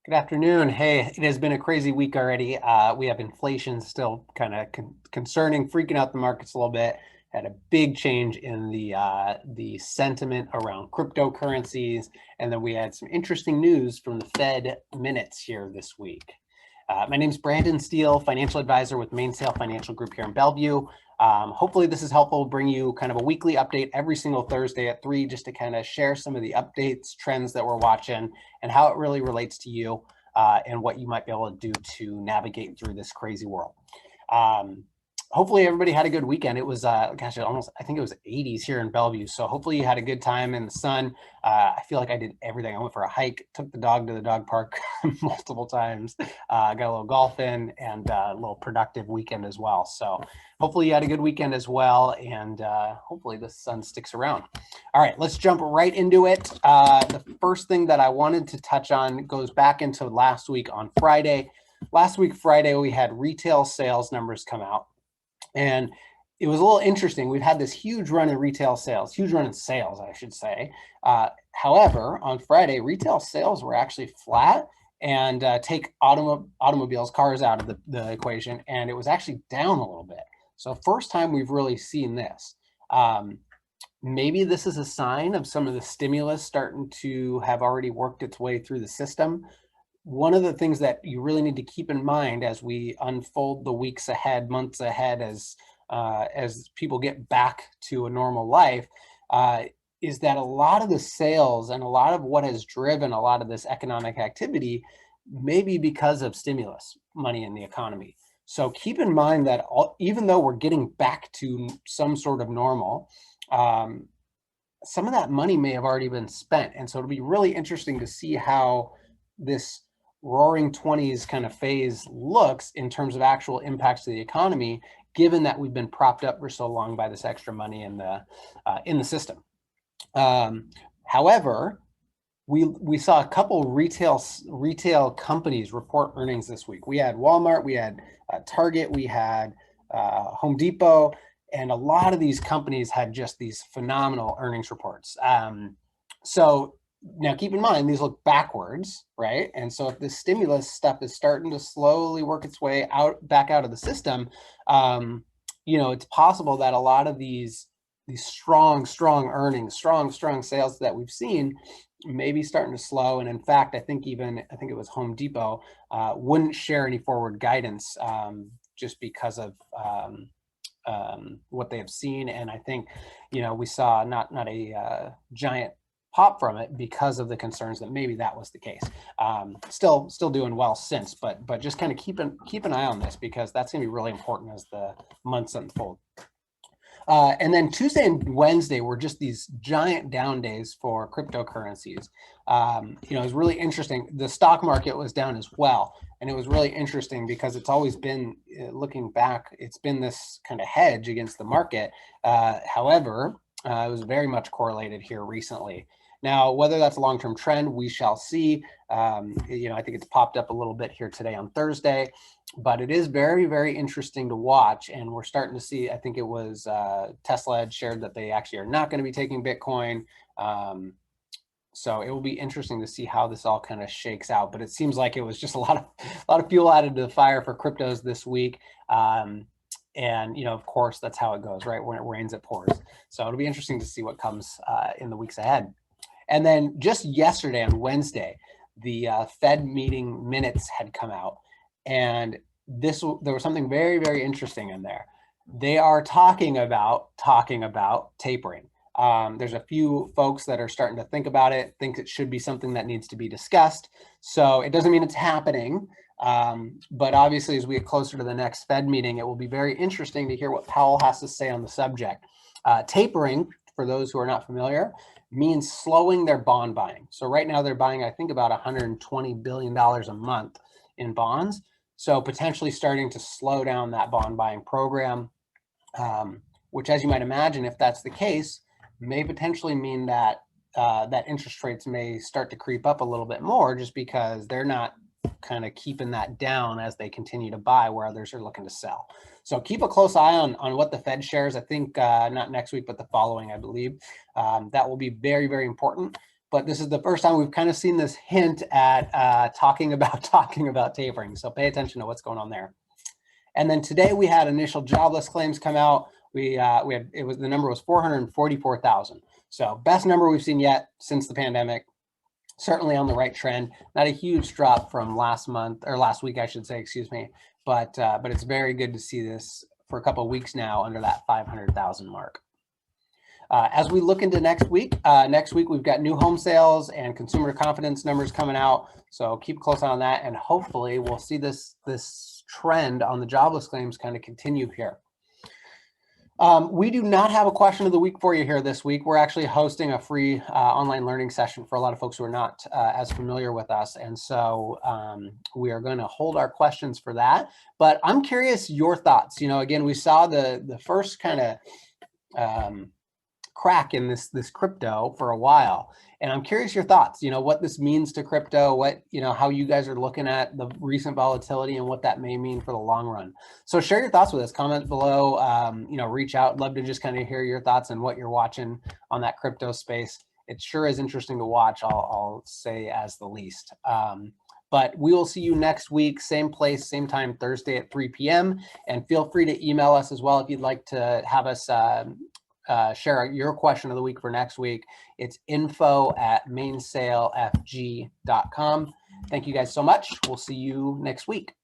Good afternoon. Hey, it has been a crazy week already. We have inflation still kind of concerning, freaking out the markets a little bit. Had a big change in the sentiment around cryptocurrencies, and then we had some interesting news from the Fed minutes here this week. My name is Brandon Steele, financial advisor with Mainsail Financial Group here in Bellevue. Hopefully this is helpful. Bring you kind of a weekly update every single Thursday at 3, just to kind of share some of the updates, trends that we're watching, and how it really relates to you, and what you might be able to do to navigate through this crazy world. Um, Hopefully everybody had a good weekend. It was, gosh, I think it was 80s here in Bellevue. So hopefully you had a good time in the sun. I feel like I did everything. I went for a hike, took the dog to the dog park multiple times, got a little golf in, and a little productive weekend as well. So hopefully you had a good weekend as well, and hopefully the sun sticks around. All right, let's jump right into it. The first thing that I wanted to touch on goes back into last week on Friday. Last week, Friday, we had retail sales numbers come out. And it was a little interesting. We've had this huge run in retail sales, huge run in sales, I should say. However, on Friday, retail sales were actually flat, and take automobiles, cars out of the equation, and it was actually down a little bit. So first time we've really seen this. Maybe this is a sign of some of the stimulus starting to have already worked its way through the system. One of the things that you really need to keep in mind as we unfold the weeks ahead, months ahead, as people get back to a normal life, is that a lot of the sales and a lot of what has driven a lot of this economic activity may be because of stimulus money in the economy. So keep in mind that even though we're getting back to some sort of normal, some of that money may have already been spent. And so it'll be really interesting to see how this roaring 20s kind of phase looks in terms of actual impacts to the economy, given that we've been propped up for so long by this extra money in the system. However, we saw a couple retail companies report earnings this week. We had Walmart, we had Target, we had Home Depot, and a lot of these companies had just these phenomenal earnings reports. So now keep in mind, these look backwards, right? And so if the stimulus stuff is starting to slowly work its way back out of the system, it's possible that a lot of these strong earnings, strong sales that we've seen may be starting to slow. And in fact, I think it was Home Depot wouldn't share any forward guidance, just because of what they have seen. And I think, we saw not a giant pop from it because of the concerns that maybe that was the case. Still doing well since, but just kind of keep an eye on this, because that's going to be really important as the months unfold. And then Tuesday and Wednesday were just these giant down days for cryptocurrencies. It was really interesting. The stock market was down as well. And it was really interesting because it's always been, looking back, it's been this kind of hedge against the market. However, it was very much correlated here recently. Now, whether that's a long-term trend, we shall see. I think it's popped up a little bit here today on Thursday, but it is very, very interesting to watch. And we're starting to see, I think it was Tesla had shared that they actually are not going to be taking Bitcoin. So it will be interesting to see how this all kind of shakes out. But it seems like it was just a lot of fuel added to the fire for cryptos this week. And, of course, that's how it goes, right? When it rains, it pours. So it'll be interesting to see what comes in the weeks ahead. And then just yesterday on Wednesday, the Fed meeting minutes had come out. And there was something very, very interesting in there. They are talking about tapering. There's a few folks that are starting to think about it, think it should be something that needs to be discussed. So it doesn't mean it's happening. But obviously, as we get closer to the next Fed meeting, it will be very interesting to hear what Powell has to say on the subject. Tapering, for those who are not familiar, means slowing their bond buying. So right now they're buying, I think, about $120 billion a month in bonds. So potentially starting to slow down that bond buying program, which, as you might imagine, if that's the case, may potentially mean that that interest rates may start to creep up a little bit more, just because they're not kind of keeping that down as they continue to buy where others are looking to sell. So keep a close eye on what the Fed shares. I think not next week, but the following, I believe. That will be very, very important. but this is the first time we've kind of seen this hint at talking about tapering. So pay attention to what's going on there. And then today we had initial jobless claims come out. The number was 444,000. So best number we've seen yet since the pandemic. Certainly on the right trend. Not a huge drop from last week, I should say, excuse me. But it's very good to see this for a couple of weeks now under that 500,000 mark. As we look into next week we've got new home sales and consumer confidence numbers coming out. So keep close eye on that, and hopefully we'll see this trend on the jobless claims kind of continue here. We do not have a question of the week for you here this week. We're actually hosting a free online learning session for a lot of folks who are not as familiar with us. And so we are going to hold our questions for that. But I'm curious your thoughts. Again, we saw the first kind of crack in this crypto for a while. And I'm curious your thoughts, what this means to crypto, how you guys are looking at the recent volatility and what that may mean for the long run. So share your thoughts with us, comment below, reach out. Love to just kind of hear your thoughts and what you're watching on that crypto space. It sure is interesting to watch, I'll say as the least. But we will see you next week, same place, same time, Thursday at 3 p.m. And feel free to email us as well if you'd like to have us share your question of the week for next week. It's info@mainsailfg.com. Thank you guys so much. We'll see you next week.